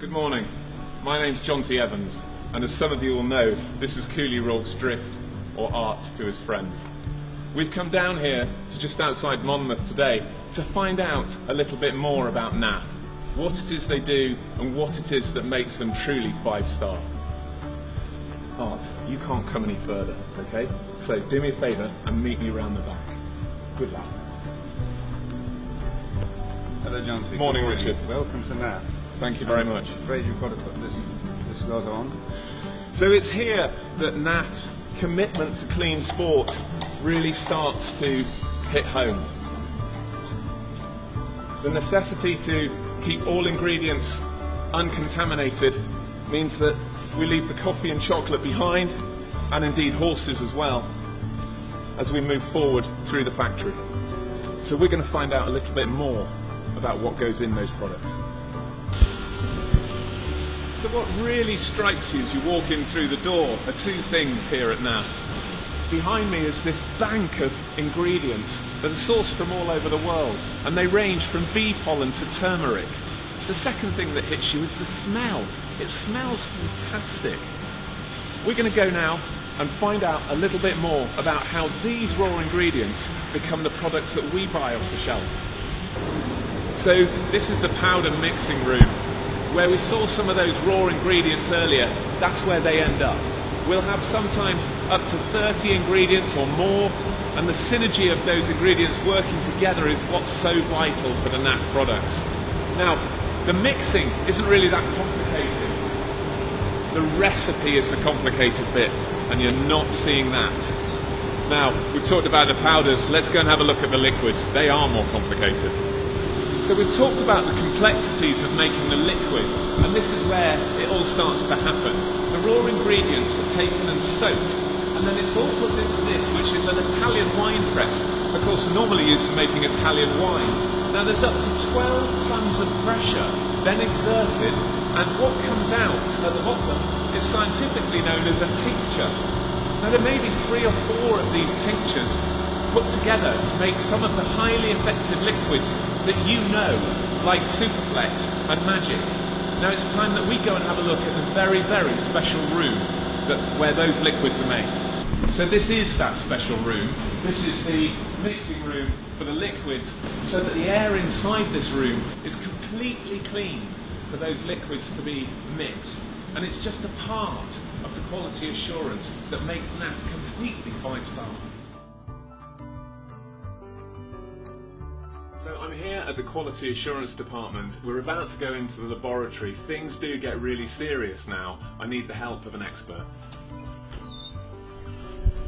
Good morning. My name's John T. Evans, and as some of you will know, this is Cooley Rourke's Drift, or Art to his friends. We've come down here to just outside Monmouth today to find out a little bit more about NAF, what it is they do and what it is that makes them truly 5-star. Art, you can't come any further, okay? So do me a favour and meet me around the back. Good luck. Hello John T. Morning, Richard. Welcome to NAF. Thank you very much. I'm afraid you've got to put this lot on. So it's here that NAF's commitment to clean sport really starts to hit home. The necessity to keep all ingredients uncontaminated means that we leave the coffee and chocolate behind, and indeed horses as well, as we move forward through the factory. So we're going to find out a little bit more about what goes in those products. So what really strikes you as you walk in through the door are two things here at NAF. Behind me is this bank of ingredients that are sourced from all over the world, and they range from bee pollen to turmeric. The second thing that hits you is the smell. It smells fantastic. We're going to go now and find out a little bit more about how these raw ingredients become the products that we buy off the shelf. So this is the powder mixing room. Where we saw some of those raw ingredients earlier, that's where they end up. We'll have sometimes up to 30 ingredients or more, and the synergy of those ingredients working together is what's so vital for the NAF products. Now, the mixing isn't really that complicated. The recipe is the complicated bit, and you're not seeing that. Now, we've talked about the powders, let's go and have a look at the liquids. They are more complicated. So we've talked about the complexities of making the liquid, and this is where it all starts to happen. The raw ingredients are taken and soaked, and then it's all put into this, which is an Italian wine press, of course normally used for making Italian wine. Now there's up to 12 tons of pressure then exerted, and what comes out at the bottom is scientifically known as a tincture. Now there may be 3 or 4 of these tinctures put together to make some of the highly effective liquids that you know, like Superflex and Magic. Now it's time that we go and have a look at the very, very special room where those liquids are made. So this is that special room. This is the mixing room for the liquids, so that the air inside this room is completely clean for those liquids to be mixed. And it's just a part of the quality assurance that makes NAF completely 5-star. So I'm here at the Quality Assurance Department. We're about to go into the laboratory. Things do get really serious now. I need the help of an expert.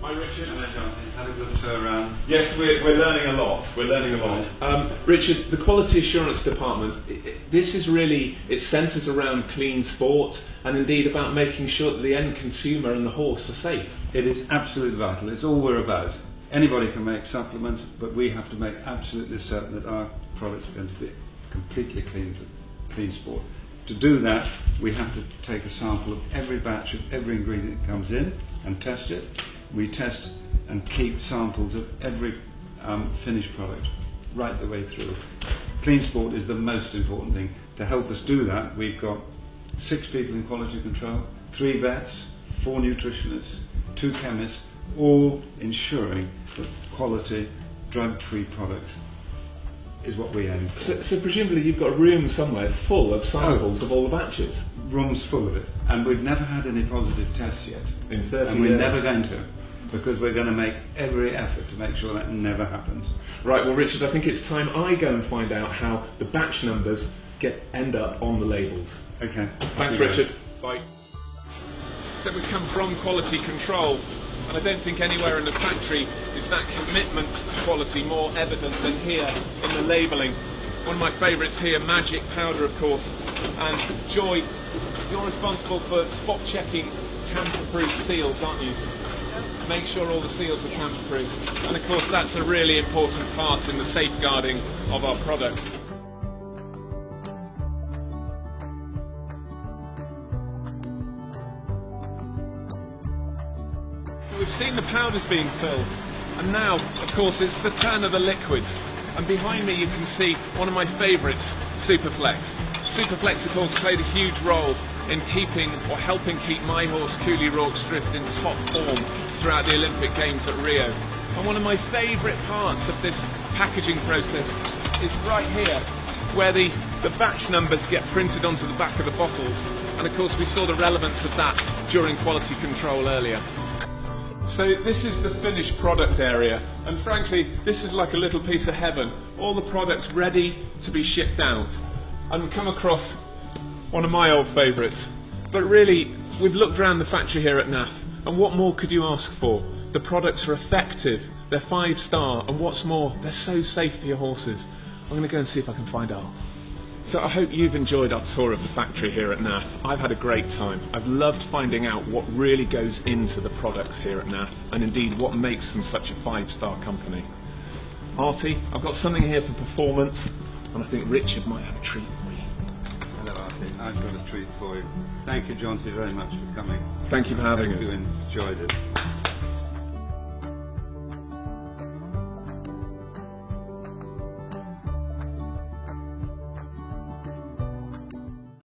Hi Richard. Hello John T. Had a good tour around. Yes, we're learning a lot. We're learning a lot. Richard, the Quality Assurance Department, this is really, it centres around clean sport and indeed about making sure that the end consumer and the horse are safe. It is absolutely vital. It's all we're about. Anybody can make supplements, but we have to make absolutely certain that our products are going to be completely clean sport. To do that, we have to take a sample of every batch of every ingredient that comes in and test it. We test and keep samples of every finished product right the way through. Clean sport is the most important thing. To help us do that, we've got 6 people in quality control, 3 vets, 4 nutritionists, 2 chemists, all ensuring that quality, drug-free products is what we aim for. So presumably you've got a room somewhere full of samples of all the batches? Rooms full of it. And we've never had any positive tests yet. In 30 years? And we're never going to, because we're going to make every effort to make sure that never happens. Right, well Richard, I think it's time I go and find out how the batch numbers end up on the labels. Okay. Thanks Richard. Bye. So we come from quality control, and I don't think anywhere in the factory is that commitment to quality more evident than here in the labelling. One of my favourites here, Magic powder of course, and Joy, you're responsible for spot checking tamper-proof seals, aren't you? Make sure all the seals are tamper-proof, and of course that's a really important part in the safeguarding of our products. We've seen the powders being filled, and now, of course, it's the turn of the liquids. And behind me you can see one of my favourites, Superflex. Superflex, of course, played a huge role in keeping or helping keep my horse Cooley Rorke's Drift in top form throughout the Olympic Games at Rio. And one of my favourite parts of this packaging process is right here, where the batch numbers get printed onto the back of the bottles. And of course we saw the relevance of that during quality control earlier. So this is the finished product area, and frankly this is like a little piece of heaven. All the products ready to be shipped out. And we come across one of my old favourites. But really, we've looked around the factory here at NAF, and what more could you ask for? The products are effective, they're 5-star, and what's more, they're so safe for your horses. I'm going to go and see if I can find out. So I hope you've enjoyed our tour of the factory here at NAF. I've had a great time. I've loved finding out what really goes into the products here at NAF, and indeed what makes them such a 5-star company. Artie, I've got something here for performance, and I think Richard might have a treat for you. Hello Artie, I've got a treat for you. Thank you John very much for coming. Thank you for having us. I hope you enjoyed it.